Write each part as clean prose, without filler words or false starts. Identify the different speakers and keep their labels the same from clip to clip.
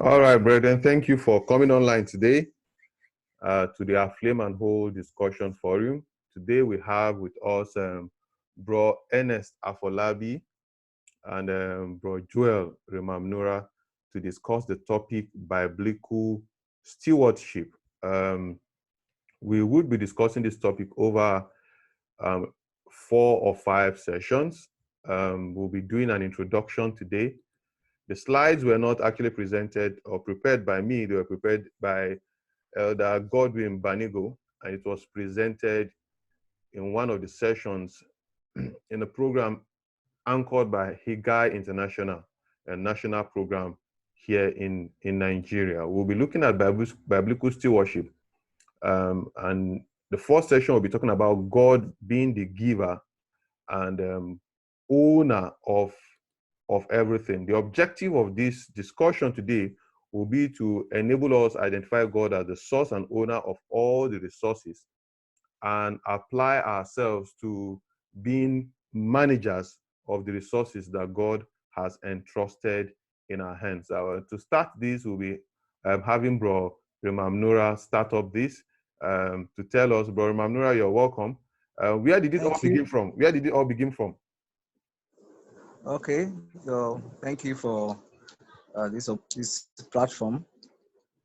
Speaker 1: All right, brethren. Thank you for coming online today to the Aflame and Whole Discussion Forum. Today we have with us Bro Ernest Afolabi and Bro Joel Remamnura to discuss the topic biblical stewardship. We would be discussing this topic over 4 or 5 sessions. We'll be doing an introduction today. The slides were not actually presented or prepared by me. They were prepared by Elder Godwin Banigo, and it was presented in one of the sessions in a program anchored by Higai International, a national program here in Nigeria. We'll be looking at biblical stewardship. And the first session will be talking about God being the giver and owner of everything. The objective of this discussion today will be to enable us identify God as the source and owner of all the resources and apply ourselves to being managers of the resources that God has entrusted in our hands. To start this, we'll be having Bro Remamnura start up this to tell us. Bro Remamnura, you're welcome. Where did it all begin from? Where did it all begin from?
Speaker 2: Okay, so thank you for this platform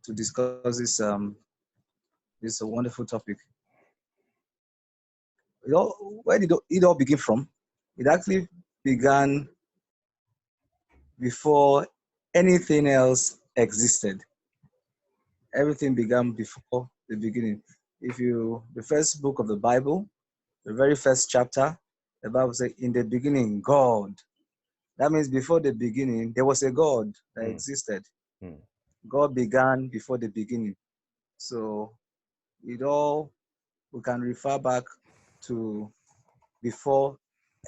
Speaker 2: to discuss this wonderful topic. Where did it all begin from? It actually began before anything else existed. Everything began before the beginning. The first book of the Bible, the very first chapter, the Bible says, "In the beginning, God." That means before the beginning, there was a God that existed. God began before the beginning. So we can refer back to before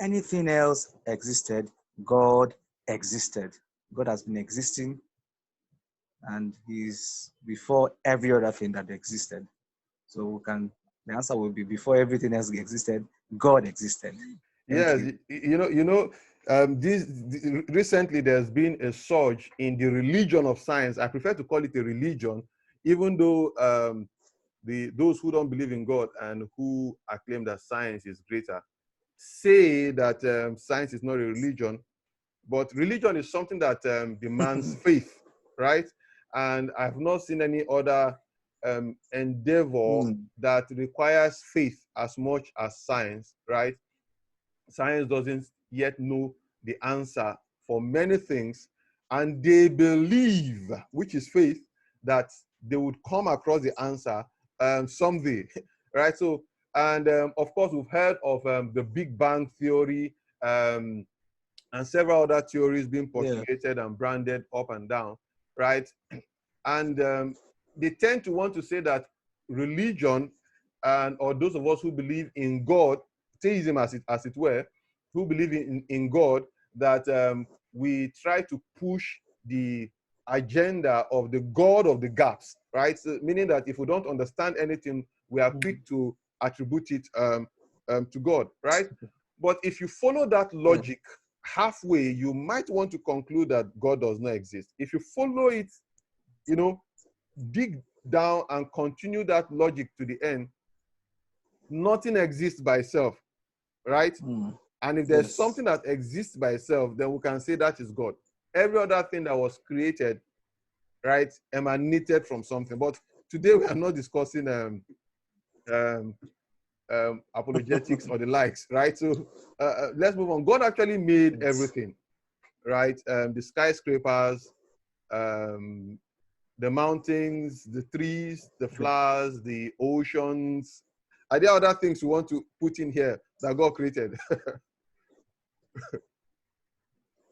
Speaker 2: anything else existed, God existed. God has been existing, and He's before every other thing that existed. So the answer will be before everything else existed, God existed.
Speaker 1: Yes, recently there's been a surge in the religion of science. I prefer to call it a religion, even though those who don't believe in God and who acclaim that science is greater say that science is not a religion, but religion is something that demands faith, right? And I've not seen any other endeavor that requires faith as much as science, right? Science doesn't yet know the answer for many things, and they believe, which is faith, that they would come across the answer someday, right? So, and of course, we've heard of the Big Bang Theory and several other theories being postulated and branded up and down, right? And they tend to want to say that religion or those of us who believe in God, theism as it were, who believe in God, that we try to push the agenda of the God of the gaps, right? So, meaning that if we don't understand anything, we are quick to attribute it to God, right? But if you follow that logic halfway, you might want to conclude that God does not exist. If you follow it, dig down and continue that logic to the end, nothing exists by itself, right? And if there's something that exists by itself, then we can say that is God. Every other thing that was created, right, emanated from something. But today we are not discussing apologetics or the likes, right? So let's move on. God actually made everything, right? The skyscrapers, the mountains, the trees, the flowers, the oceans. Are there other things you want to put in here that God created?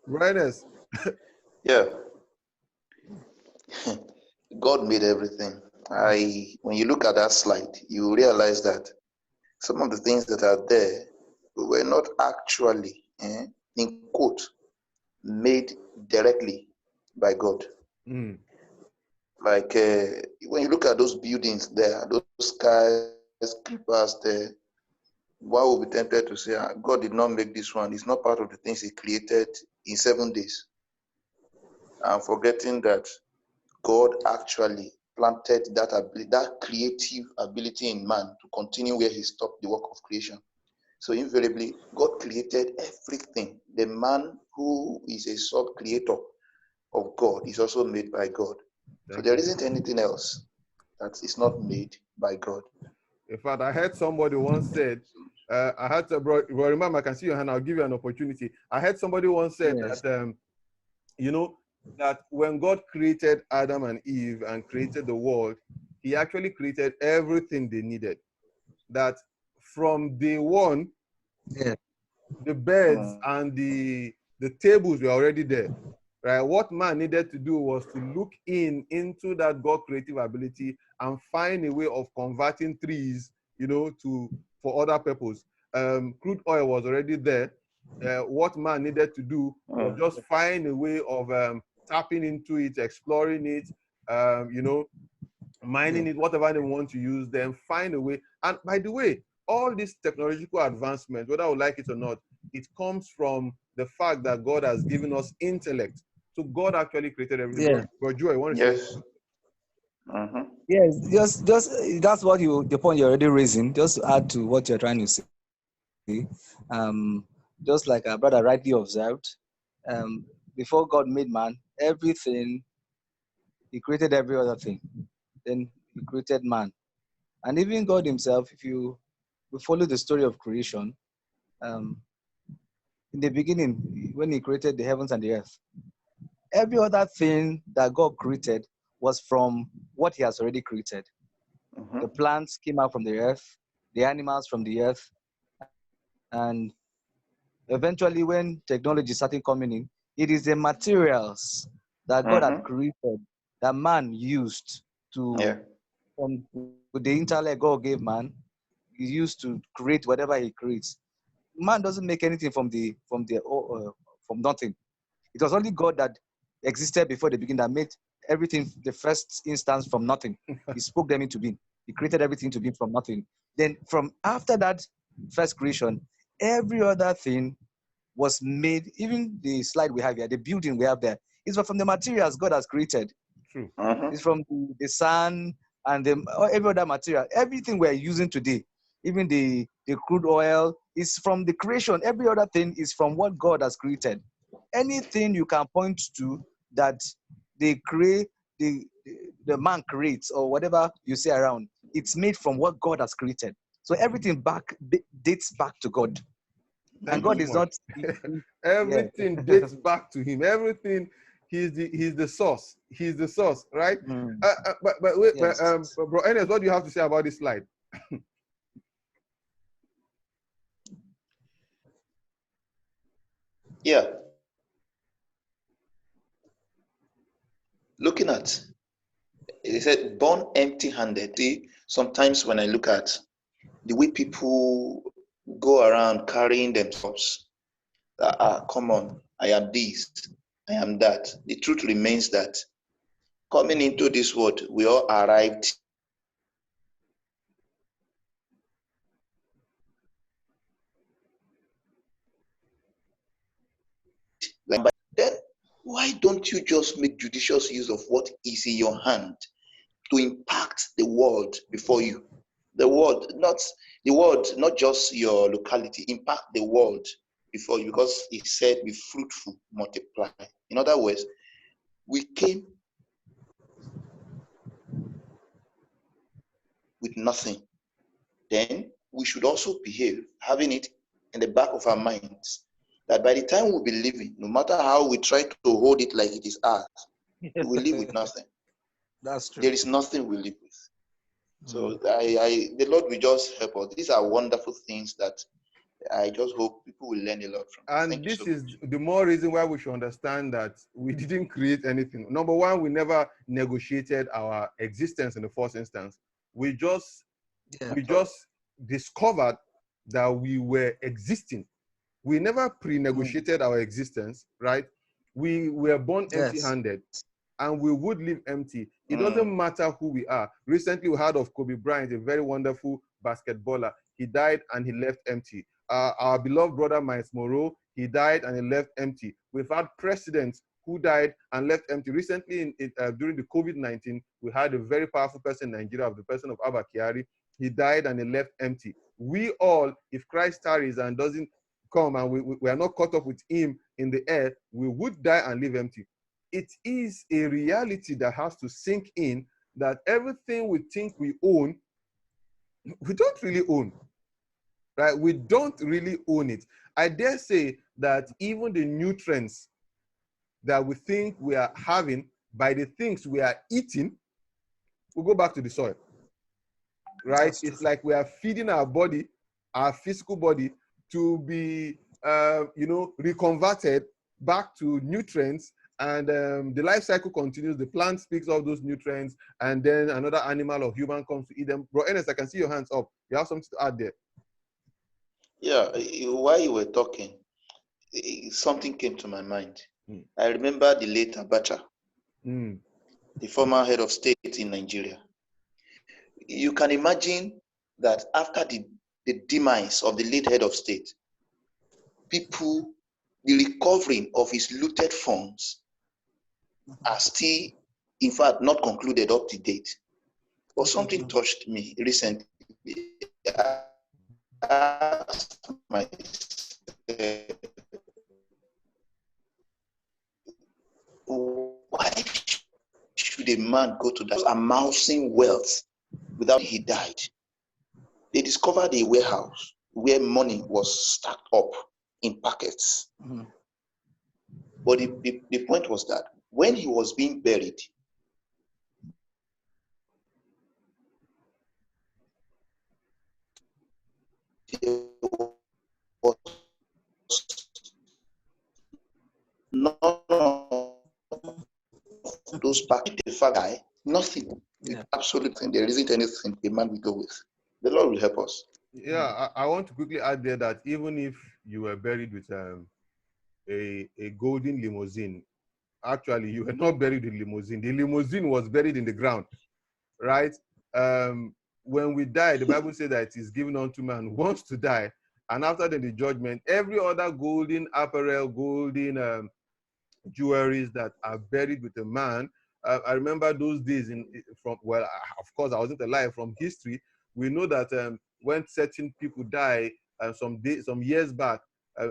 Speaker 1: Brightness.
Speaker 3: Yeah. God made everything. When you look at that slide, you realize that some of the things that are there were not actually, in quote, made directly by God. Like when you look at those buildings there, those skyscrapers there, one will be tempted to say, God did not make this one. It's not part of the things He created in 7 days. I'm forgetting that God actually planted that ability, that creative ability in man to continue where he stopped the work of creation. So invariably, God created everything. The man who is a sub-creator of God is also made by God. So there isn't anything else that is not made by God.
Speaker 1: In fact, I heard somebody once said, I had to, bro, remember, I can see your hand, I'll give you an opportunity. I heard somebody once said that, you know, that when God created Adam and Eve and created the world, he actually created everything they needed. That from day one, the beds and the tables were already there. Right? What man needed to do was to look into that God creative ability and find a way of converting trees, you know, for other purpose. Crude oil was already there. What man needed to do was just find a way of tapping into it, exploring it, you know, mining it, whatever they want to use, then find a way. And by the way, all this technological advancement, whether I would like it or not, it comes from the fact that God has given us intellect. So God actually created everything. But Joy, I want to say.
Speaker 2: Yes, just that's what the point you're already raising. Just to add to what you're trying to say, just like our brother rightly observed, before God made man, everything, he created every other thing. Then he created man. And even God himself, if you follow the story of creation, in the beginning, when he created the heavens and the earth, every other thing that God created was from what he has already created. The plants came out from the earth, the animals from the earth, and eventually when technology started coming in, it is the materials that God had created that man used to, from the intellect God gave man, he used to create whatever he creates. Man doesn't make anything from nothing. It was only God that existed before the beginning that made everything, the first instance, from nothing. He spoke them into being. He created everything to be from nothing. Then from after that first creation, every other thing was made. Even the slide we have here, the building we have there, is from the materials God has created.
Speaker 1: True.
Speaker 2: It's from the sun and every other material. Everything we're using today, even the crude oil, is from the creation. Every other thing is from what God has created. Anything you can point to that they create, the man creates, or whatever you say around, it's made from what God has created. So everything dates back to God.
Speaker 1: Thank
Speaker 2: and God
Speaker 1: you
Speaker 2: is
Speaker 1: so
Speaker 2: not
Speaker 1: everything dates back to him. Everything, he's the source. He's the source, right? But wait, Bro Ernest, what do you have to say about this slide?
Speaker 3: Yeah. Looking at, it said, born empty-handed. See, sometimes when I look at the way people go around carrying themselves, come on, I am this, I am that. The truth remains that coming into this world, we all arrived like, but then why don't you just make judicious use of what is in your hand to impact the world before you? The world, not just your locality, impact the world before you, because he said, be fruitful, multiply. In other words, we came with nothing. Then we should also behave, having it in the back of our minds, that by the time we'll be living, no matter how we try to hold it like it is ours, we will live with nothing.
Speaker 2: That's true.
Speaker 3: There is nothing we live with. So the Lord will just help us. These are wonderful things that I just hope people will learn a lot from.
Speaker 1: And this is the more reason why we should understand that we didn't create anything. Number one, we never negotiated our existence in the first instance. We just discovered that we were existing. We never pre-negotiated our existence, right? We were born empty-handed, and we would live empty. It doesn't matter who we are. Recently, we heard of Kobe Bryant, a very wonderful basketballer. He died and he left empty. Our beloved brother Miles Moreau, he died and he left empty. We've had presidents who died and left empty. Recently, during the COVID-19, we had a very powerful person in Nigeria, of the person of Abba Kyari. He died and he left empty. We all, if Christ tarries and doesn't come and we are not caught up with him in the air, we would die and leave empty. It is a reality that has to sink in, that everything we think we own, we don't really own, right? We don't really own it. I dare say that even the nutrients that we think we are having by the things we are eating will go back to the soil, right? It's like we are feeding our body, our physical body, to be, reconverted back to nutrients, and the life cycle continues. The plant speaks of those nutrients, and then another animal or human comes to eat them. Bro Ernest, I can see your hands up. You have something to add there?
Speaker 3: Yeah, while you were talking, something came to my mind. I remember the late Abacha, the former head of state in Nigeria. You can imagine that after the demise of the late head of state, the recovering of his looted funds are still, in fact, not concluded up to date. But something touched me recently. I asked myself, why should a man go to that amassing wealth without he died? They discovered a warehouse where money was stacked up in packets. But the point was that when he was being buried, there was none of those packets. The guy, nothing. Yeah. Absolutely. There isn't anything a man will go with. The Lord will help us.
Speaker 1: Yeah, I want to quickly add there that even if you were buried with a golden limousine, actually you were not buried in limousine. The limousine was buried in the ground, right? When we die, the Bible says that it is given unto man who wants to die, and after the judgment, every other golden apparel, golden jewelries that are buried with a man. I remember those days of course, I wasn't alive. From history, we know that when certain people die, some years back,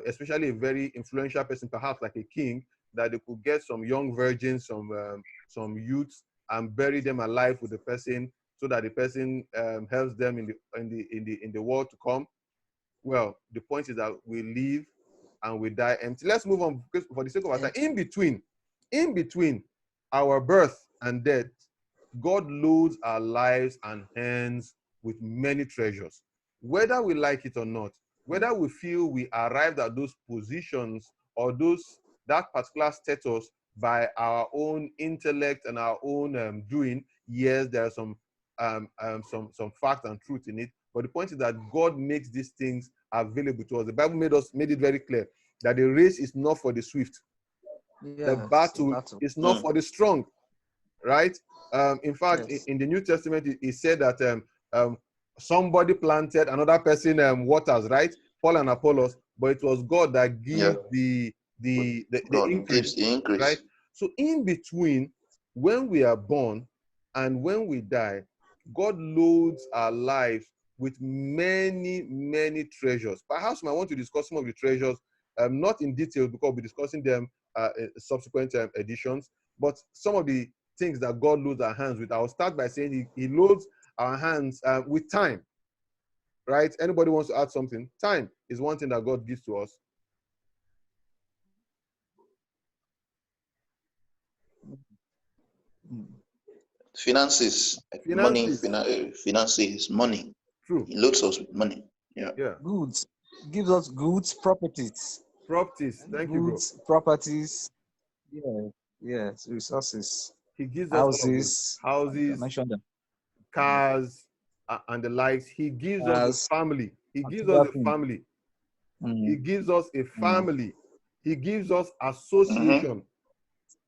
Speaker 1: especially a very influential person, perhaps like a king, that they could get some young virgins, some youths, and bury them alive with the person, so that the person helps them in the world to come. Well, the point is that we live and we die empty. Let's move on, because for the sake of our time. In between our birth and death, God loads our lives and hands with many treasures. Whether we like it or not, whether we feel we arrived at those positions or that particular status by our own intellect and our own doing, yes, there are some fact and truth in it. But the point is that God makes these things available to us. The Bible made it very clear that the race is not for the swift. Yeah, the battle is not for the strong, right? In fact, yes, in the New Testament, it said that somebody planted, another person waters, right? Paul and Apollos, but it was God that gave the increase, right? So in between, when we are born and when we die, God loads our lives with many, many treasures. Perhaps I want to discuss some of the treasures, not in detail because we'll be discussing them in subsequent editions, but some of the things that God loads our hands with. I'll start by saying he loads our hands with time, right? Anybody wants to add something? Time is one thing that God gives to us.
Speaker 3: Finances. Money, finances, money.
Speaker 1: True.
Speaker 3: He loads us with money. Yeah.
Speaker 2: Goods. Gives us goods, properties.
Speaker 1: Thank you, bro.
Speaker 2: Properties. Yeah. Yes. Resources.
Speaker 1: He gives
Speaker 2: us
Speaker 1: houses, cars, and the likes. He gives us a family. He gives us a family. He gives us a family. He gives us association.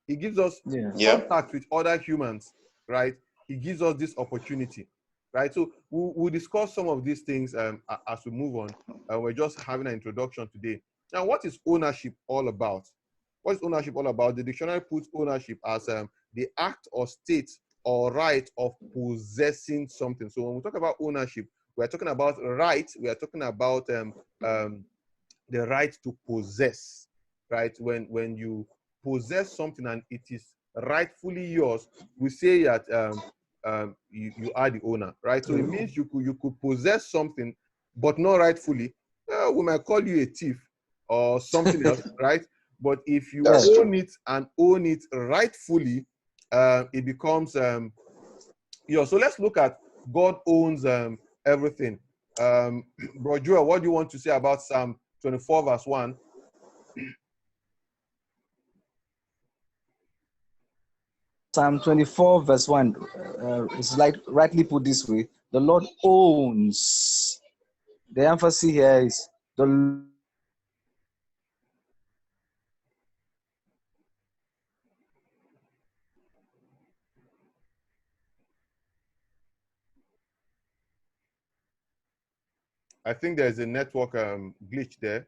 Speaker 1: He gives us contact with other humans, right? He gives us this opportunity, right? So we'll discuss some of these things as we move on. We're just having an introduction today. Now, what is ownership all about? What is ownership all about? The dictionary puts ownership as the act or state or right of possessing something. So when we talk about ownership, we are talking about right. We are talking about the right to possess, right? When you possess something and it is rightfully yours, we say that you are the owner, right? So it means you could possess something, but not rightfully. We might call you a thief or something else, right? But if you
Speaker 3: That's
Speaker 1: own
Speaker 3: true.
Speaker 1: it and own it rightfully, it becomes yours. So let's look at God owns everything. Bro Joel, what do you want to say about Psalm 24 verse 1?
Speaker 2: Psalm 24 verse 1 is like rightly put this way: the Lord owns. The emphasis here is the
Speaker 1: I think there's a network glitch there.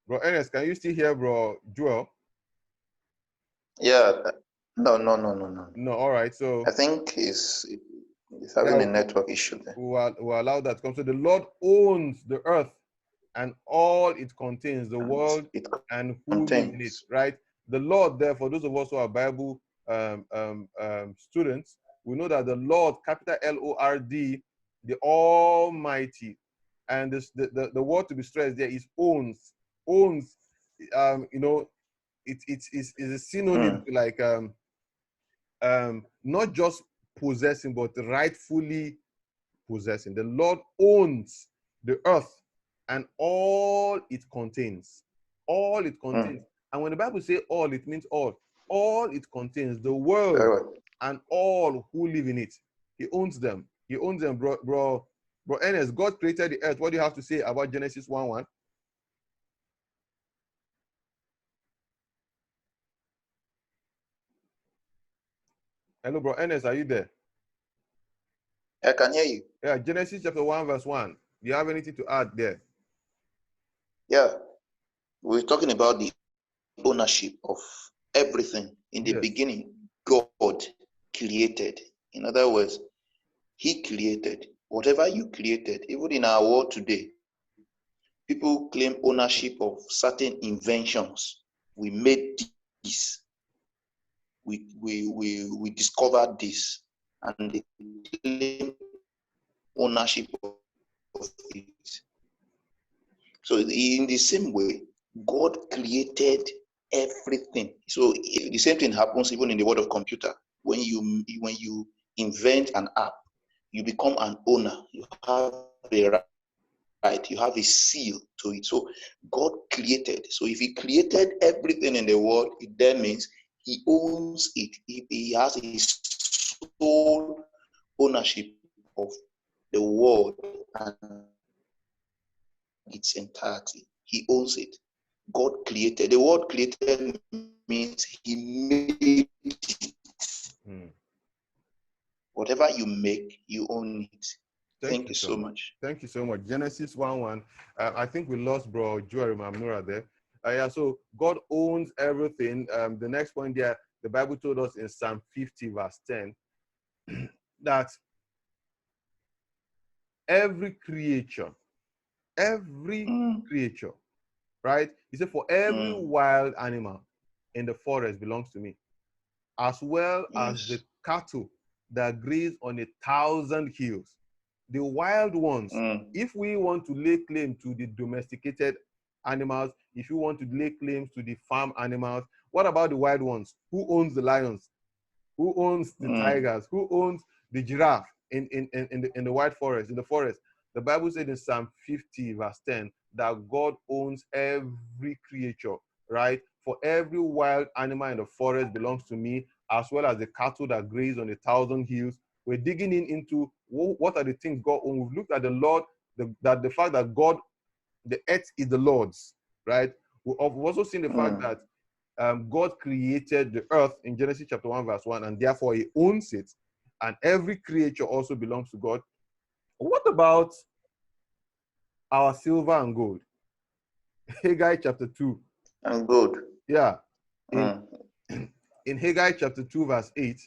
Speaker 1: Bro Ernest, can you still hear Bro Joel?
Speaker 3: Yeah. No.
Speaker 1: No, all right. So
Speaker 3: I think he's having
Speaker 1: yeah,
Speaker 3: a network issue there.
Speaker 1: we'll allow that to come. So the Lord owns the earth and all it contains, the
Speaker 3: And
Speaker 1: world
Speaker 3: it
Speaker 1: and who live in it,
Speaker 3: contains.
Speaker 1: right? The Lord, there, for those of us who are Bible students, we know that the Lord, capital Lord, the Almighty, and this, the word to be stressed there is owns. Owns, you know, is a synonym to like not just possessing, but rightfully possessing. The Lord owns the earth and all it contains. All it contains. And when the Bible says all, it means all. All it contains, the world
Speaker 3: Very well.
Speaker 1: and all who live in it. He owns them. He owns them, bro Ernest. God created the earth. What do you have to say about Genesis 1:1? Hello, bro Ernest, are you there?
Speaker 3: I can hear you.
Speaker 1: Yeah, Genesis chapter 1, verse 1. Do you have anything to add there?
Speaker 3: Yeah. We're talking about the ownership of everything. In the
Speaker 1: Yes.
Speaker 3: beginning, God created. In other words, He created. Whatever you created, even in our world today, people claim ownership of certain inventions. We made this. We discovered this, and they claim ownership of it. So in the same way, God created everything. So the same thing happens even in the world of computer. When you invent an app, you become an owner. You have a right. You have a seal to it. So God created. So if He created everything in the world, it then means He owns it. He has a sole ownership of the world and its entirety. He owns it. God created. The word created means He made it. Whatever you make, you own it. Thank you so much.
Speaker 1: Thank you so much. Genesis 1:1. I think we lost bro Joel Mamnura there. Yeah, so God owns everything. The next point there, the Bible told us in Psalm 50, verse 10, that every creature, right? He said, for every wild animal in the forest belongs to me, as well as the cattle that graze on 1,000 hills. The wild ones, if we want to lay claim to the domesticated animals, if you want to lay claims to the farm animals, what about the wild ones? Who owns the lions? Who owns the tigers? Who owns the giraffe in the white forest, in the forest? The Bible said in Psalm 50, verse 10, that God owns every creature, right? For every wild animal in the forest belongs to me, as well as the cattle that graze on 1,000 hills. We're digging into what are the things God owns. We've looked at the Lord, the fact that God, the earth is the Lord's, right? We've also seen the fact that God created the earth in Genesis chapter 1, verse 1, and therefore He owns it. And every creature also belongs to God. What about our silver and gold? Haggai chapter 2.
Speaker 3: And gold.
Speaker 1: Yeah. In in Haggai chapter 2, verse 8.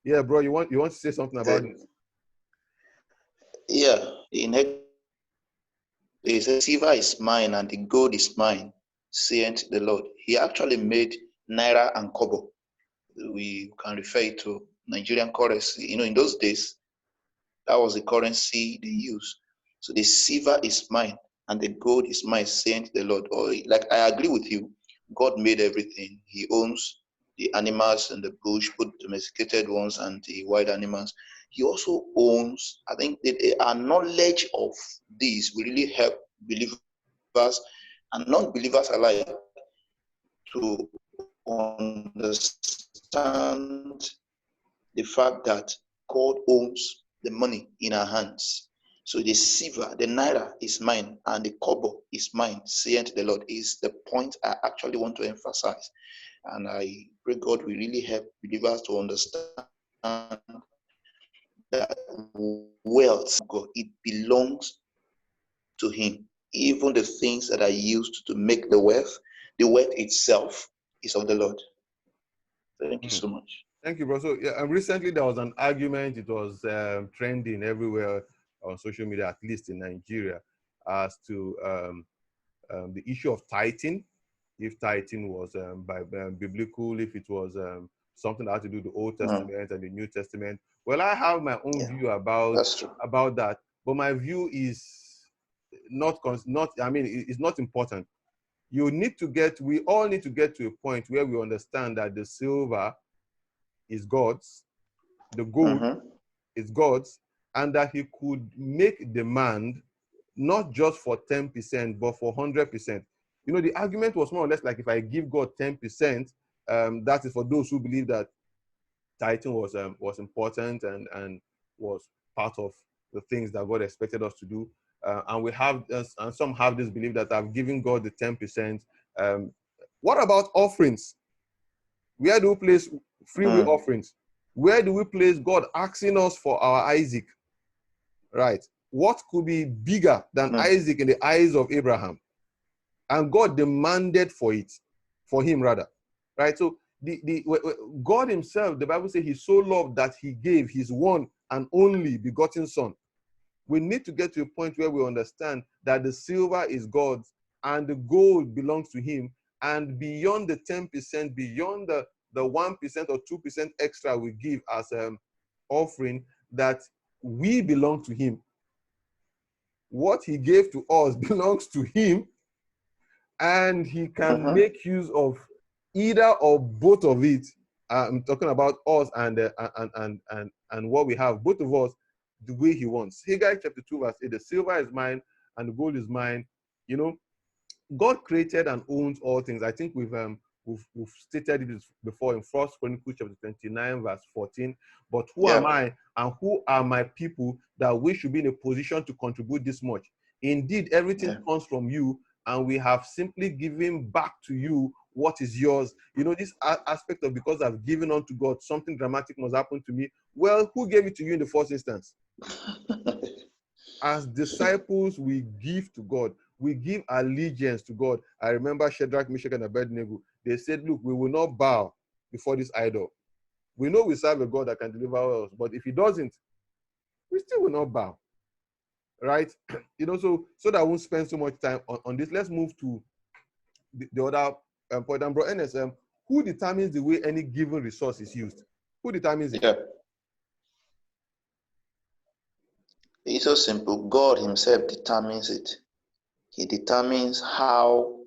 Speaker 1: Yeah, bro, you want to say something about it?
Speaker 3: Yeah, in Haggai, it says, silver is mine and the gold is mine, saith the Lord. He actually made naira and kobo. We can refer to Nigerian currency. In those days, that was the currency they used. So the silver is mine and the gold is mine, saith the Lord. Or like I agree with you, God made everything. He owns the animals in the bush, both domesticated ones and the wild animals. He also owns, I think our knowledge of this will really help believers and non-believers alike to understand the fact that God owns the money in our hands. So the silver, the naira is mine, and the kobo is mine, saith the Lord, is the point I actually want to emphasize. And I pray God will really help believers to understand that wealth, God, it belongs to Him. Even the things that are used to make the wealth itself is of the Lord. Thank you so much.
Speaker 1: Thank you, bro. So yeah, and recently there was an argument. It was trending everywhere on social media, at least in Nigeria, as to the issue of tithing. If tithing was by biblical, if it was something that had to do with the Old Testament and the New Testament. Well, I have my own view about that, but my view is not. I mean, it's not important. We all need to get to a point where we understand that the silver is God's, the gold is God's, and that He could make demand not just for 10%, but for 100%. The argument was more or less like, if I give God 10%, that is for those who believe that tithing was important and was part of the things that God expected us to do. And some have this belief that I've given God the 10%. What about offerings? Where do we place free will offerings? Where do we place God asking us for our Isaac? Right. What could be bigger than Isaac in the eyes of Abraham? And God demanded for him rather. Right. So God Himself, the Bible says He so loved that He gave His one and only begotten Son. We need to get to a point where we understand that the silver is God's and the gold belongs to Him. And beyond the 10%, beyond the 1% or 2% extra we give as offering, that we belong to Him. What He gave to us belongs to Him, and He can make use of either or both of it. I'm talking about us and what we have, both of us, the way He wants. Haggai chapter 2, verse 8, the silver is mine and the gold is mine. God created and owns all things. I think we've stated this before in 1 Chronicles chapter 29, verse 14. But who am I and who are my people that we should be in a position to contribute this much? Indeed, everything comes from you, and we have simply given back to you what is yours. This aspect of, because I've given unto God, something dramatic must happen to me. Well, who gave it to you in the first instance? As disciples, we give to God. We give allegiance to God. I remember Shadrach, Meshach, and Abednego. They said, look, we will not bow before this idol. We know we serve a God that can deliver us, but if He doesn't, we still will not bow. Right? So that I won't spend so much time on this, let's move to the other point. And bro, Ernest, who determines the way any given resource is used? Who determines it?
Speaker 3: It's so simple. God Himself determines it. He determines how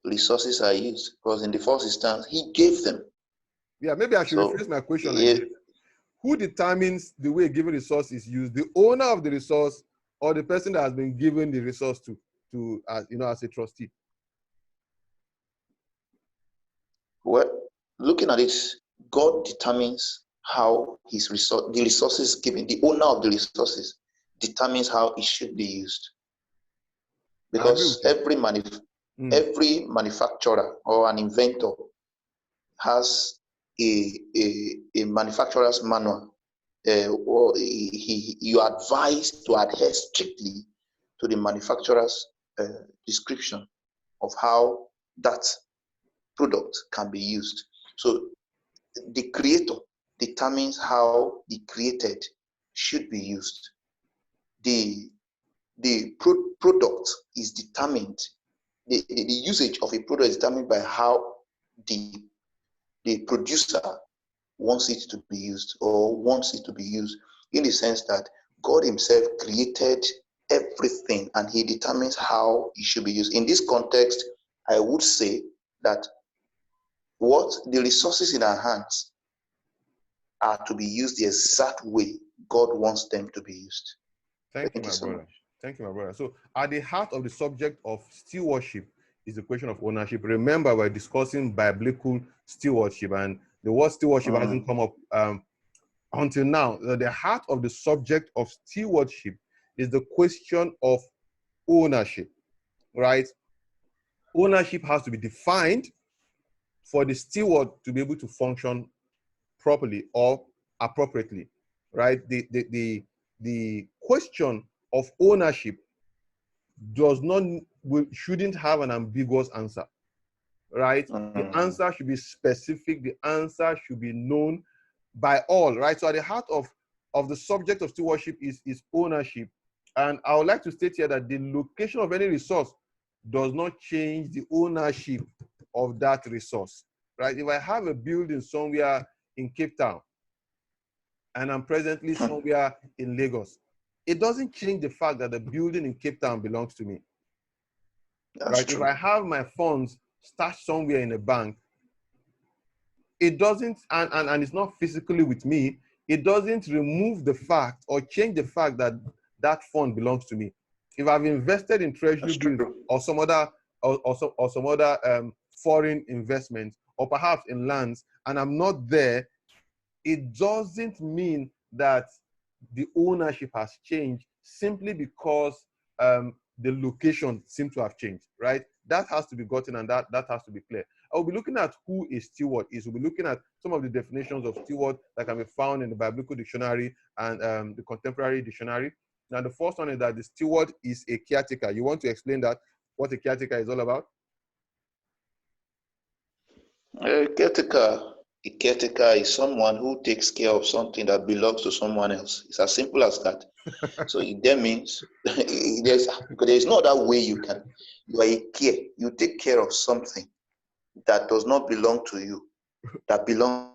Speaker 3: resources are used, because in the first instance, He gave them.
Speaker 1: Yeah, maybe I should rephrase my question like this. Who determines the way a given resource is used? The owner of the resource or the person that has been given the resource to as a trustee?
Speaker 3: Well, looking at it, God determines how the resources given, the owner of the resources determines how it should be used. Because every manufacturer or an inventor has a manufacturer's manual, or you are advised to adhere strictly to the manufacturer's description of how that product can be used. So the creator determines how the created should be used. The product is determined, the usage of a product is determined by how the producer wants it to be used, or wants it to be used, in the sense that God himself created everything and he determines how it should be used. In this context, I would say that what the resources in our hands are to be used the exact way God wants them to be used.
Speaker 1: Thank you, my brother. Thank you, my brother. So at the heart of the subject of stewardship is the question of ownership. Remember, we're discussing biblical stewardship, and the word stewardship hasn't come up until now. The heart of the subject of stewardship is the question of ownership, right? Ownership has to be defined for the steward to be able to function properly or appropriately, right? The question of ownership shouldn't have an ambiguous answer, right? The answer should be specific. The answer should be known by all, right? So at the heart of the subject of stewardship is ownership. And I would like to state here that the location of any resource does not change the ownership of that resource, right? If I have a building somewhere in Cape Town and I'm presently somewhere in Lagos, it doesn't change the fact that the building in Cape Town belongs to me.
Speaker 3: That's
Speaker 1: right?
Speaker 3: true.
Speaker 1: If I have my funds stashed somewhere in a bank, it doesn't, and it's not physically with me, it doesn't remove the fact or change the fact that that fund belongs to me. If I've invested in treasury bills or some other foreign investment, or perhaps in lands, and I'm not there, it doesn't mean that the ownership has changed simply because the location seems to have changed, right? That has to be gotten, and that has to be clear. I'll be looking at who a steward is. We'll be looking at some of the definitions of steward that can be found in the biblical dictionary and the contemporary dictionary. Now, the first one is that the steward is a caretaker. You want to explain that, what a caretaker is all about?
Speaker 3: A caretaker is someone who takes care of something that belongs to someone else. It's as simple as that. So it then means there's no other way you are a care. You take care of something that does not belong to you, that belongs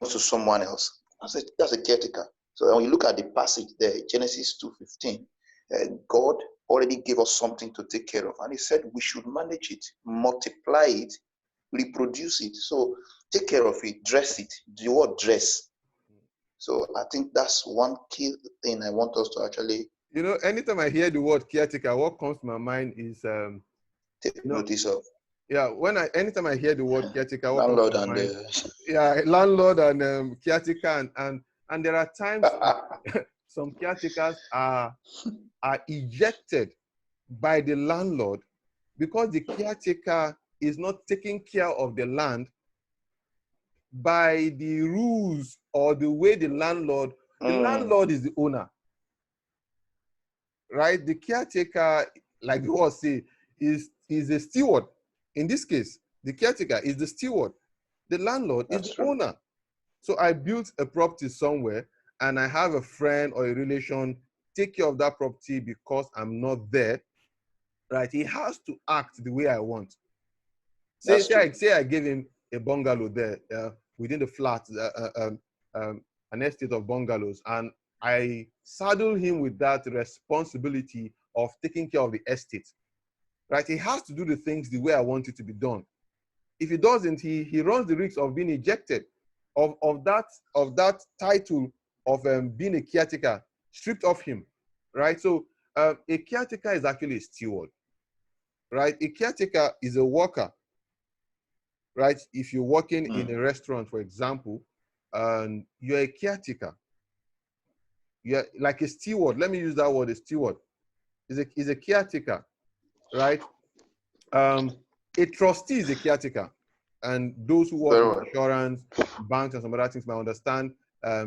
Speaker 3: to someone else. That's a caretaker. So when you look at the passage there, Genesis 2:15, God already gave us something to take care of, and he said we should manage it, multiply it, reproduce it. So take care of it, dress it. The word dress. So I think that's one key thing I want us to actually,
Speaker 1: you know, anytime I hear the word caretaker, what comes to my mind is
Speaker 3: take notice of.
Speaker 1: Yeah, anytime I hear the word caretaker, what comes
Speaker 3: Landlord
Speaker 1: to my mind?
Speaker 3: and
Speaker 1: Yeah, landlord and caretaker, and there are times some caretakers are ejected by the landlord because the caretaker is not taking care of the land by the rules or the way the landlord is the owner, right? The caretaker, like the word say, is a steward. In this case, the caretaker is the steward. The landlord is the owner. So I built a property somewhere and I have a friend or a relation take care of that property because I'm not there, right? He has to act the way I want. Say I gave him a bungalow there within the flat, an estate of bungalows, and I saddle him with that responsibility of taking care of the estate, right? He has to do the things the way I want it to be done. If he doesn't, he runs the risk of being ejected of that title of being a caretaker, stripped off him, right? So a caretaker is actually a steward, right? A caretaker is a worker, right? If you're working in a restaurant, for example, and you're a caretaker, you're like a steward. Let me use that word, a steward. Is a caretaker, right? A trustee is a caretaker. And those who work in insurance, banks, and some other things might understand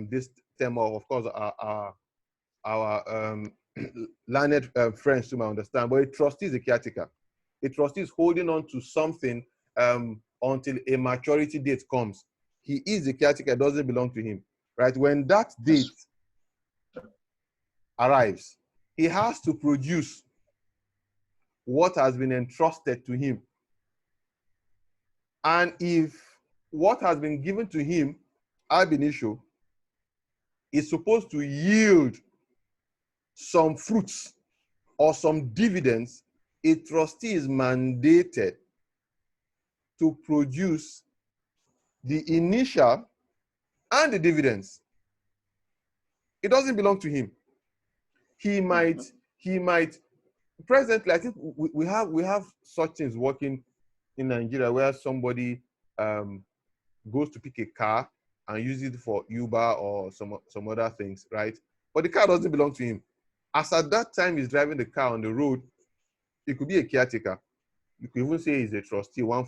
Speaker 1: this term. Of course, our learned friends too might understand. But a trustee is a caretaker. A trustee is holding on to something until a maturity date comes. He is the caretaker, doesn't belong to him, right? When that date arrives, he has to produce what has been entrusted to him. And if what has been given to him, ab initio, is supposed to yield some fruits or some dividends, a trustee is mandated to produce the initial and the dividends. It doesn't belong to him. He might, presently, I think we have such things working in Nigeria where somebody goes to pick a car and use it for Uber or some other things, right? But the car doesn't belong to him. As at that time he's driving the car on the road, it could be a caretaker. You could even say he's a trustee one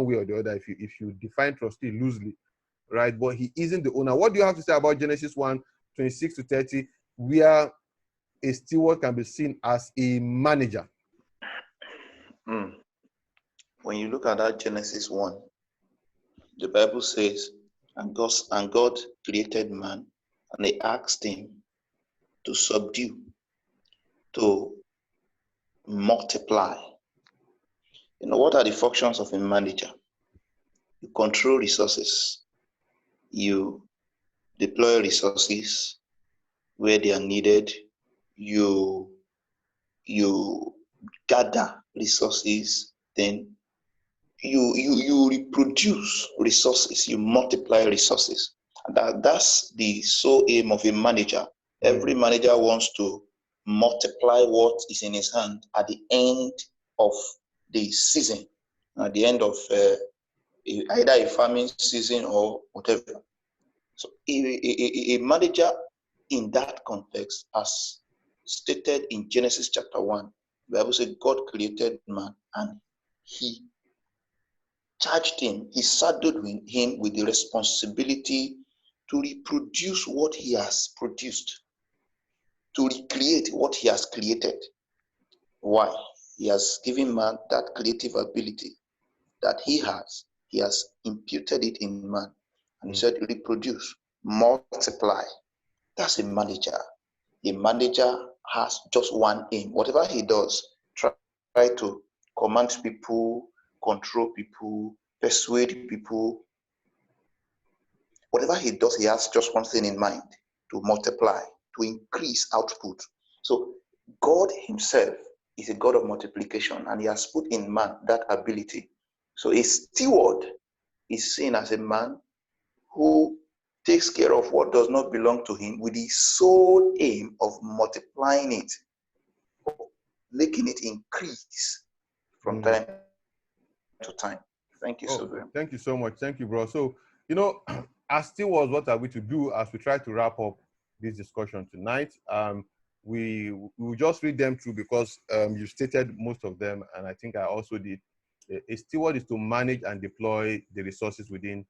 Speaker 1: way or the other if you define trustee loosely, right? But he isn't the owner. What do you have to say about Genesis 1:26-30, where a steward can be seen as a manager?
Speaker 3: When you look at that Genesis 1, the Bible says, and God created man, and he asked him to subdue, to multiply. You know, what are the functions of a manager? You control resources. You deploy resources where they are needed. You gather resources, then you reproduce resources, you multiply resources. And that's the sole aim of a manager. Every manager wants to multiply what is in his hand at the end of the season, at the end of either a farming season or whatever. So a manager in that context, as stated in Genesis chapter 1, the Bible said God created man and he charged him, he saddled him with the responsibility to reproduce what he has produced, to recreate what he has created. Why? He has given man that creative ability that he has imputed it in man. And he said, reproduce, multiply. That's a manager. A manager has just one aim. Whatever he does, try to command people, control people, persuade people. Whatever he does, he has just one thing in mind: to multiply, to increase output. So God himself is a God of multiplication, and he has put in man that ability. So a steward is seen as a man who takes care of what does not belong to him with the sole aim of multiplying it, making it increase from time to time. Thank you so very much.
Speaker 1: Thank you so much. Thank you, bro. So, you know, as stewards, what are we to do as we try to wrap up this discussion tonight? We will just read them through because you stated most of them, and I think I also did. A steward is to manage and deploy the resources within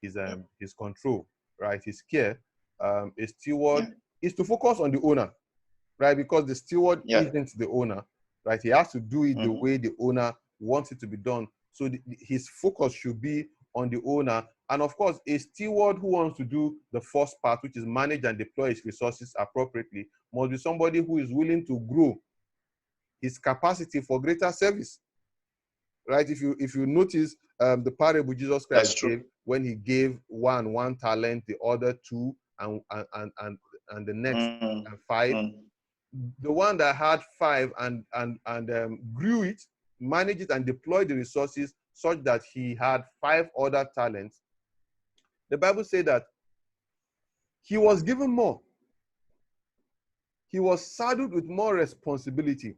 Speaker 1: his control, right? His care. A steward is to focus on the owner, right? Because the steward isn't the owner, right? He has to do it the way the owner wants it to be done. So his focus should be on the owner. And of course, a steward who wants to do the first part, which is manage and deploy his resources appropriately, must be somebody who is willing to grow his capacity for greater service, right? If you notice the parable Jesus Christ gave, when he gave one talent, the other 2, and the next 5. The one that had 5 and grew it, managed it, and deployed the resources such that he had 5 other talents. The Bible said that he was given more. He was saddled with more responsibility.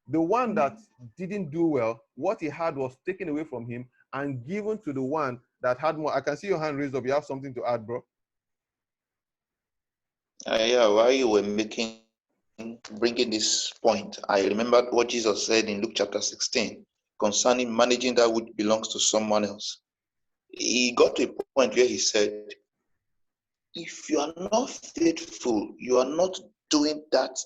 Speaker 1: The one that didn't do well, what he had was taken away from him and given to the one that had more. I can see your hand raised up. You have something to add, bro?
Speaker 3: Yeah, while you were bringing this point, I remembered what Jesus said in Luke chapter 16 concerning managing that which belongs to someone else. He got to a point where he said, if you are not faithful, you are not doing that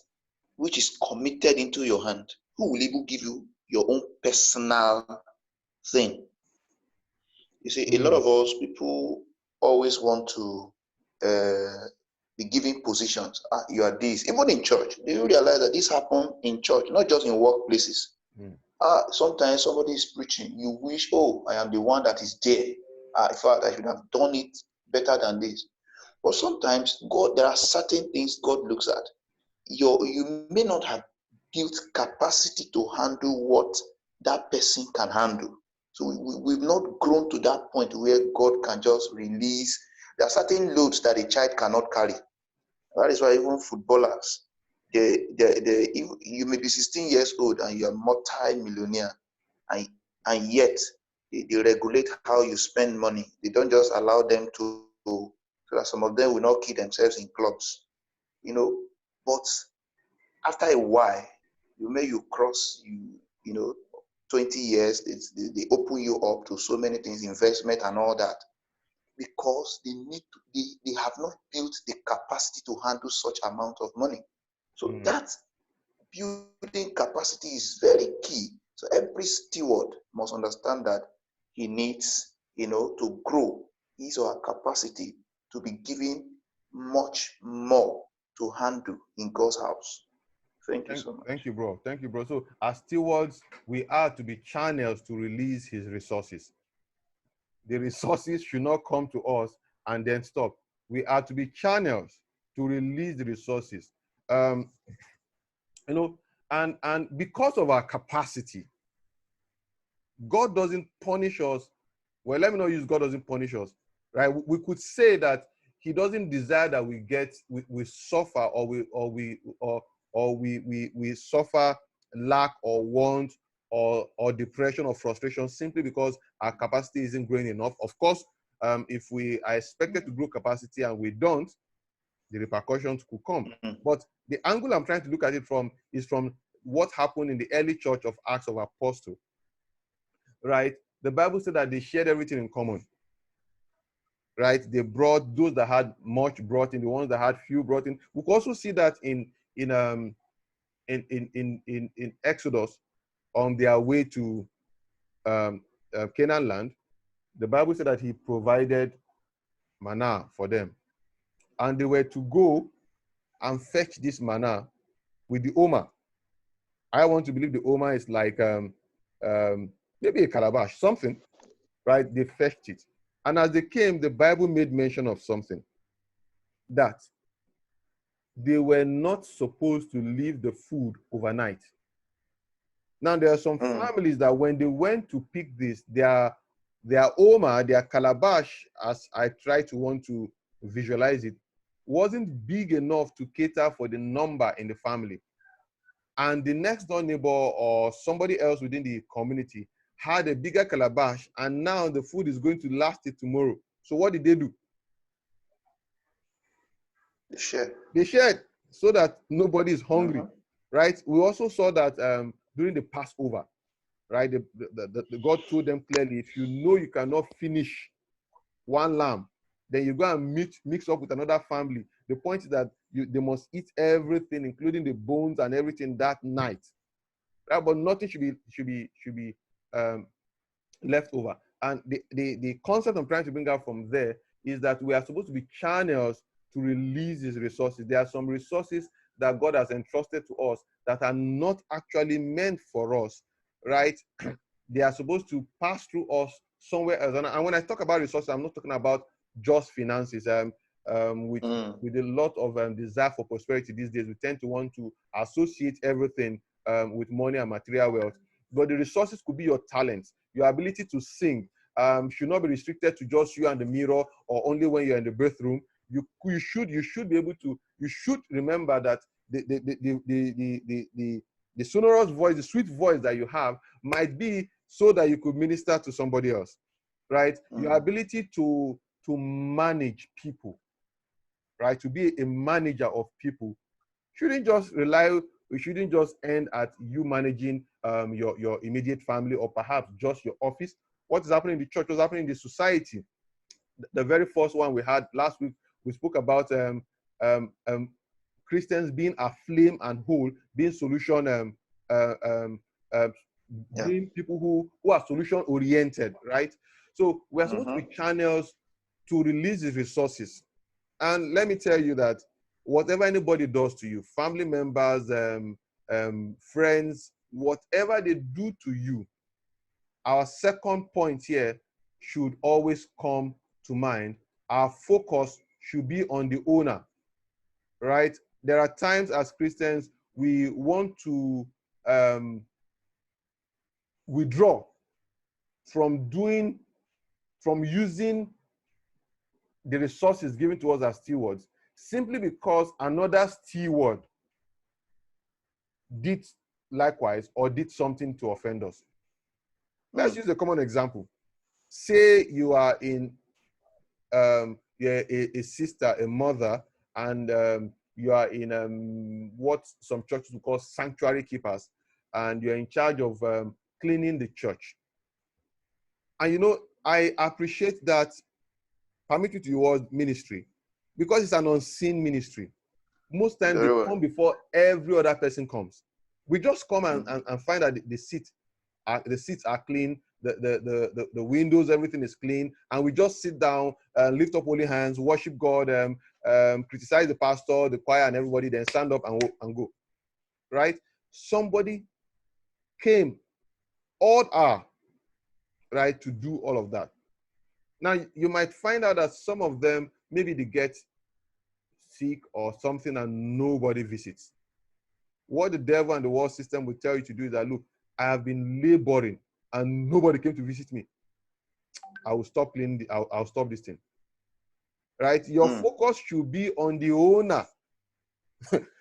Speaker 3: which is committed into your hand, who will even give you your own personal thing? You see, a lot of us people always want to be given positions. You are this, even in church. Do you realize that this happens in church, not just in workplaces? Sometimes somebody is preaching, you wish, oh, I am the one that is there. In fact, I should have done it better than this. But sometimes God, there are certain things God looks at. You may not have built capacity to handle what that person can handle. So we've not grown to that point where God can just release. There are certain loads that a child cannot carry. That is why even footballers, you may be 16 years old and you are multi-millionaire, and yet they regulate how you spend money. They don't just allow them to, so that some of them will not kill themselves in clubs, But after a while, you cross, 20 years, they open you up to so many things, investment and all that, because they have not built the capacity to handle such amount of money. So that building capacity is very key. So every steward must understand that he needs, to grow his or her capacity to be given much more to handle in God's house. Thank you so much.
Speaker 1: Thank you, bro. Thank you, bro. So as stewards, we are to be channels to release his resources. The resources should not come to us and then stop. We are to be channels to release the resources. And because of our capacity, God doesn't punish us. Well, let me not use God doesn't punish us, right? We could say that he doesn't desire that we suffer or we suffer lack or want or depression or frustration simply because our capacity isn't growing enough. Of course, if we are expected to grow capacity and we don't, the repercussions could come. But the angle I'm trying to look at it from is from what happened in the early church of Acts of Apostles, right? The Bible said that they shared everything in common, right? They brought, those that had much brought in, the ones that had few brought in. We could also see that in Exodus, on their way to Canaan land. The Bible said that he provided manna for them, and they were to go and fetch this manna with the Omer. I want to believe the Omer is like maybe a calabash, something, right? They fetched it. And as they came, the Bible made mention of something, that they were not supposed to leave the food overnight. Now, there are some families that when they went to pick this, their Omer, their calabash, as I try to want to visualize it, wasn't big enough to cater for the number in the family. And the next door neighbor or somebody else within the community had a bigger calabash, and now the food is going to last it tomorrow. So what did they do? They shared so that nobody is hungry, right? We also saw that during the Passover, right? The God told them clearly, if you know you cannot finish one lamb, then you go and mix up with another family. The point is that they must eat everything, including the bones and everything, that night, right? But nothing should be left over. And the concept I'm trying to bring out from there is that we are supposed to be channels to release these resources. There are some resources that God has entrusted to us that are not actually meant for us, right? They are supposed to pass through us somewhere else. And when I talk about resources, I'm not talking about just finances. With a lot of desire for prosperity these days, we tend to want to associate everything with money and material wealth. But the resources could be your talents, your ability to sing. Should not be restricted to just you and the mirror or only when you're in the bathroom. You should be able to. You should remember that the sonorous voice, the sweet voice that you have, might be so that you could minister to somebody else, right? Your ability to manage people, right? To be a manager of people shouldn't just end at you managing your immediate family or perhaps just your office. What is happening in the church? What's happening in the society? The very first one we had last week, we spoke about Christians being aflame and whole, being solution, being people who are solution oriented, right? So we're supposed to be channels to release the resources. And let me tell you that whatever anybody does to you, family members, friends, whatever they do to you, our second point here should always come to mind. Our focus should be on the owner, right? There are times as Christians, we want to withdraw from using the resources given to us as stewards, simply because another steward did likewise or did something to offend us. Let's use a common example. Say you are in you're a sister, a mother, and you are in what some churches will call sanctuary keepers, and you're in charge of cleaning the church. And you know, I appreciate that, permit you to use ministry, because it's an unseen ministry. Most times they come before every other person comes. We just come and find that the seats are clean, the windows, everything is clean, and we just sit down and lift up holy hands, worship God, criticize the pastor, the choir, and everybody, then stand up and go. Right? Somebody came odd hour, right, to do all of that. Now you might find out that some of them, maybe they get sick or something and nobody visits. What the devil and the world system will tell you to do is that, look, I have been laboring and nobody came to visit me. I will stop cleaning. I'll stop this thing. Right? Your focus should be on the owner,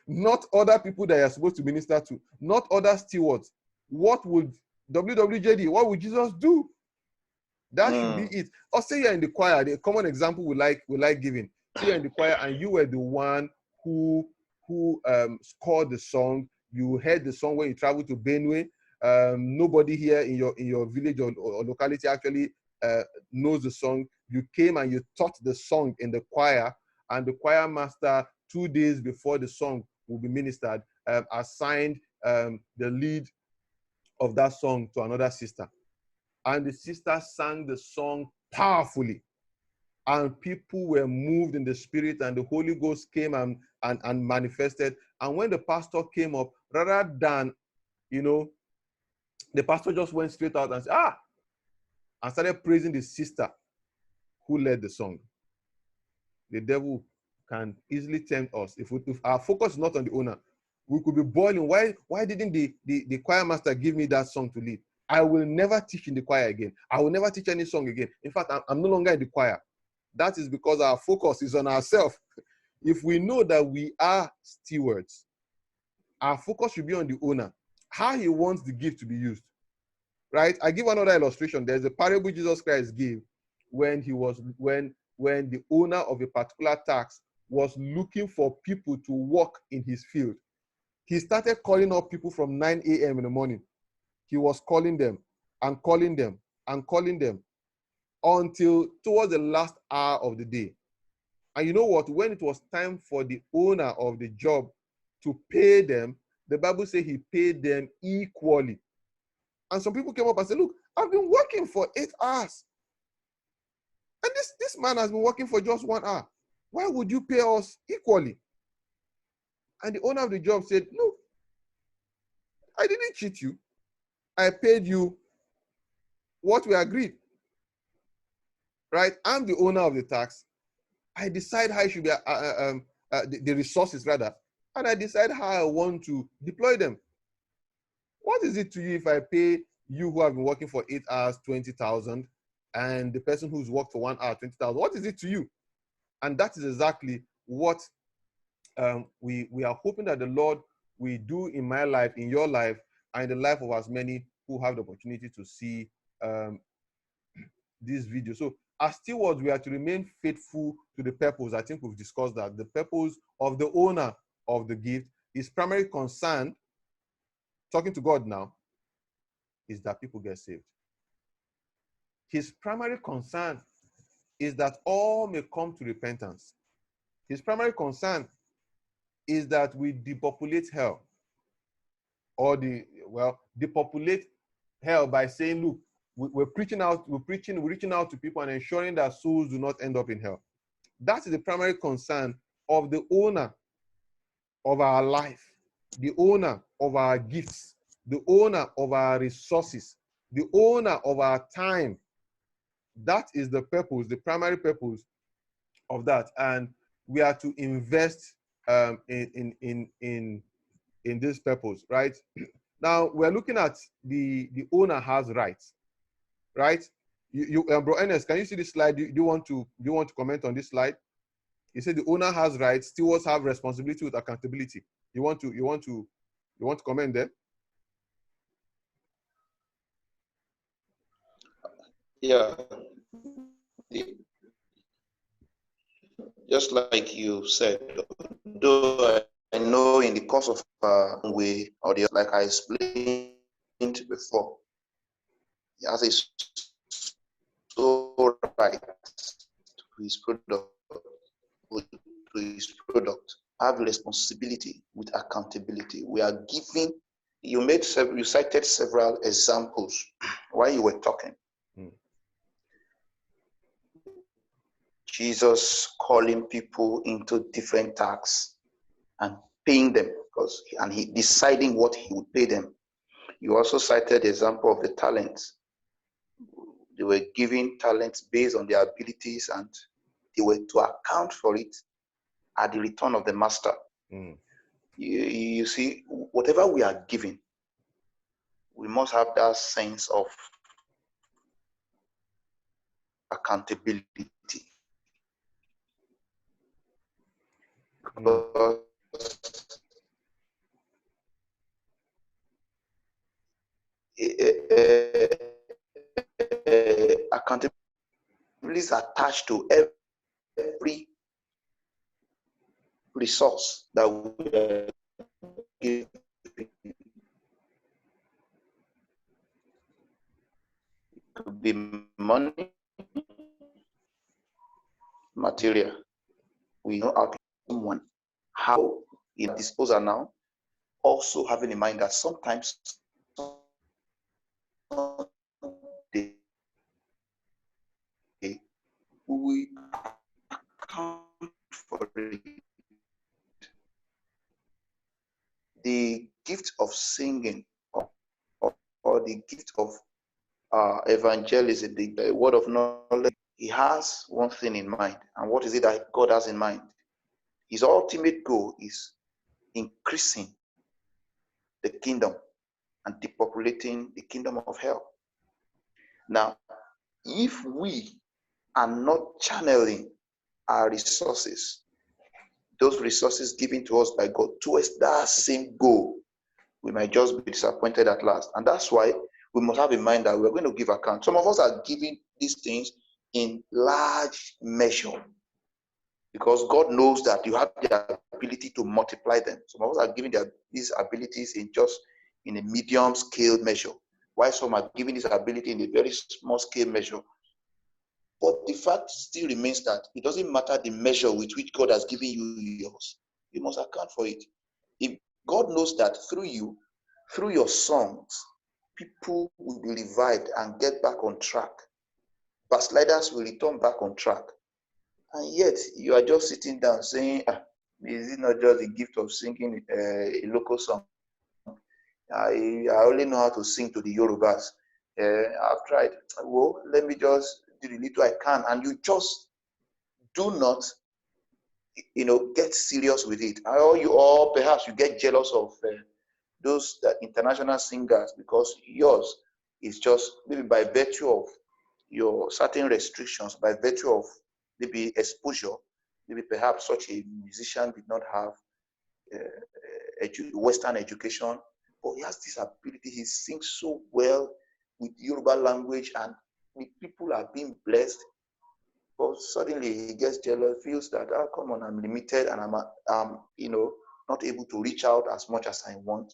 Speaker 1: not other people that you're supposed to minister to, not other stewards. What would WWJD, what would Jesus do? That should be it. Or say you're in the choir. The common example we like giving. Say you're in the choir and you were the one who scored the song. You heard the song when you traveled to Benue. Nobody here in your village or locality actually knows the song. You came and you taught the song in the choir, and the choir master, 2 days before the song will be ministered, assigned the lead of that song to another sister. And the sister sang the song powerfully. And people were moved in the spirit, and the Holy Ghost came and manifested. And when the pastor came up, rather than, the pastor just went straight out and said, and started praising the sister who led the song. The devil can easily tempt us. If our focus is not on the owner, we could be boiling. Why didn't the choir master give me that song to lead? I will never teach in the choir again. I will never teach any song again. In fact, I'm no longer in the choir. That is because our focus is on ourselves. If we know that we are stewards, our focus should be on the owner, how he wants the gift to be used. Right? I give another illustration. There's a parable Jesus Christ gave when the owner of a particular tax was looking for people to work in his field. He started calling up people from 9 a.m. in the morning. He was calling them and calling them and calling them until towards the last hour of the day. And you know what? When it was time for the owner of the job to pay them, the Bible says he paid them equally. And some people came up and said, look, I've been working for 8 hours. And this man has been working for just 1 hour. Why would you pay us equally? And the owner of the job said, look, I didn't cheat you. I paid you what we agreed. Right? I'm the owner of the tax. I decide how I should be, the resources rather, and I decide how I want to deploy them. What is it to you if I pay you who have been working for 8 hours, 20,000, and the person who's worked for 1 hour, 20,000? What is it to you? And that is exactly what we are hoping that the Lord will do in my life, in your life, and in the life of as many who have the opportunity to see this video. So as stewards, we are to remain faithful to the purpose. I think we've discussed that. The purpose of the owner of the gift, his primary concern, talking to God now, is that people get saved. His primary concern is that all may come to repentance. His primary concern is that we depopulate hell. Or depopulate hell by saying, look, we're preaching out, we're reaching out to people and ensuring that souls do not end up in hell. That is the primary concern of the owner of our life, the owner of our gifts, the owner of our resources, the owner of our time. That is the purpose, the primary purpose of that. And we are to invest in this purpose, right? Now we're looking at the owner has rights, right? Bro Ernest, can you see this slide? Do you want to comment on this slide? You said the owner has rights, stewards have responsibility with accountability. You want to comment there?
Speaker 3: Yeah. Just like you said, though I know in the course of way or the like I explained before, he has a sole right to his product, have responsibility with accountability. We are giving. You cited several examples while you were talking. Jesus calling people into different tasks and paying them, and he deciding what he would pay them. You also cited the example of the talents. They were given talents based on their abilities, and they were to account for it at the return of the master. You see, whatever we are given, we must have that sense of accountability. Because accountability is attached to every resource that we are given. It could be money, material. We know how to someone how in disposal now, also having in mind that sometimes we account for it. The gift of singing or the gift of evangelism, the word of knowledge, he has one thing in mind. And what is it that God has in mind? His ultimate goal is increasing the kingdom and depopulating the kingdom of hell. Now, if we are not channeling our resources, those resources given to us by God, towards that same goal, we might just be disappointed at last. And that's why we must have in mind that we're going to give account. Some of us are giving these things in large measure because God knows that you have the ability to multiply them. Some of us are giving these abilities in a medium scale measure, while some are giving this ability in a very small scale measure. But the fact still remains that it doesn't matter the measure with which God has given you yours. You must account for it. If God knows that through you, through your songs, people will be revived and get back on track. Backsliders will return back on track. And yet, you are just sitting down saying, is it not just the gift of singing a local song? I only know how to sing to the Yorubas. I've tried. Well, let me just do the little I can. And you just do not, get serious with it. Or perhaps you get jealous of those international singers because yours is just maybe by virtue of your certain restrictions, by virtue of maybe exposure, maybe perhaps such a musician did not have Western education, but he has this ability. He sings so well with Yoruba language, and the people are being blessed. But suddenly he gets jealous, feels that, come on, I'm limited and I'm not able to reach out as much as I want.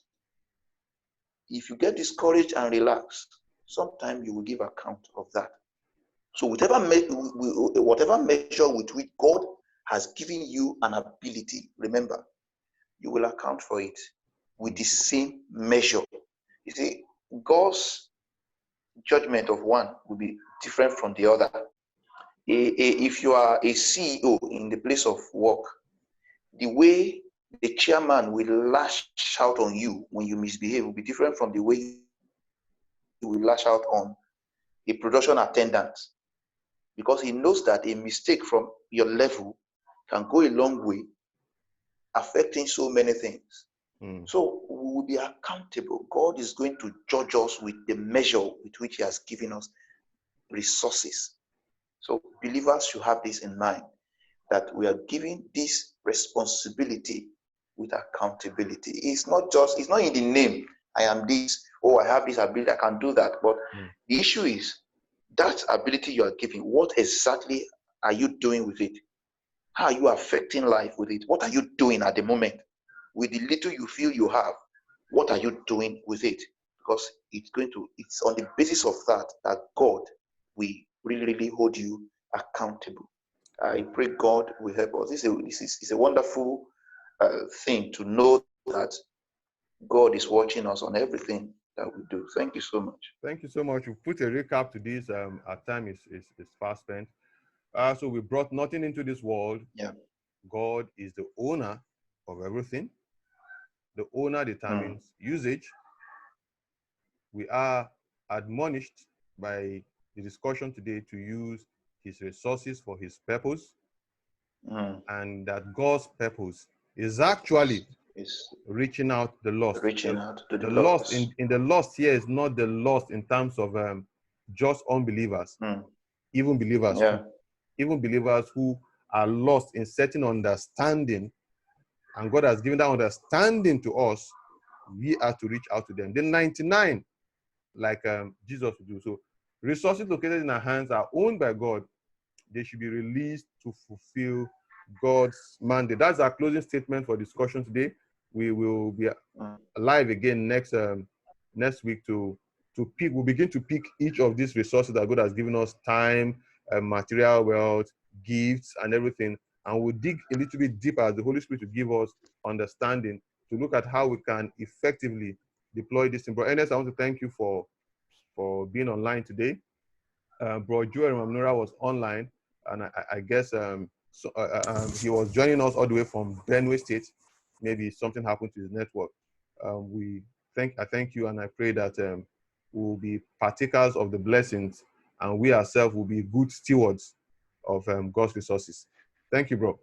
Speaker 3: If you get discouraged and relaxed, sometime you will give account of that. So whatever measure with which God has given you an ability, remember, you will account for it with the same measure. You see, God's judgment of one will be different from the other. If you are a CEO in the place of work, the way the chairman will lash out on you when you misbehave will be different from the way he will lash out on a production attendant, because he knows that a mistake from your level can go a long way, affecting so many things. So we will be accountable. God is going to judge us with the measure with which he has given us resources. So believers should have this in mind, that we are given this responsibility with accountability. It's not in the name, I am this, oh, I have this ability, I can do that. But the issue is that ability you are giving, what exactly are you doing with it? How are you affecting life with it? What are you doing at the moment? With the little you feel you have, what are you doing with it? Because it's on the basis of that God will really, really hold you accountable. I pray God will help us. This is a wonderful thing to know that God is watching us on everything that we do. Thank you so much.
Speaker 1: Thank you so much. We put a recap to this. Our time is fast spent. So we brought nothing into this world.
Speaker 3: Yeah.
Speaker 1: God is the owner of everything. The owner determines usage. We are admonished by the discussion today to use his resources for his purpose, and that God's purpose is actually reaching out the lost.
Speaker 3: Reaching out to the
Speaker 1: lost.
Speaker 3: lost.
Speaker 1: In the lost here is not the lost in terms of just unbelievers, even believers.
Speaker 3: Yeah.
Speaker 1: Even believers who are lost in certain understanding, and God has given that understanding to us. We are to reach out to them. The 99, like Jesus would do. So resources located in our hands are owned by God. They should be released to fulfill God's mandate. That's our closing statement for discussion today. We will be live again next week to pick. We'll begin to pick each of these resources that God has given us: time, material wealth, gifts, and everything. And we'll dig a little bit deeper as the Holy Spirit to give us understanding to look at how we can effectively deploy this thing. Bro Ernest, I want to thank you for being online today. Bro Joel Mamnura was online, and I guess he was joining us all the way from Benue State. Maybe something happened to his network. I thank you, and I pray that we'll be partakers of the blessings, and we ourselves will be good stewards of God's resources. Thank you, bro.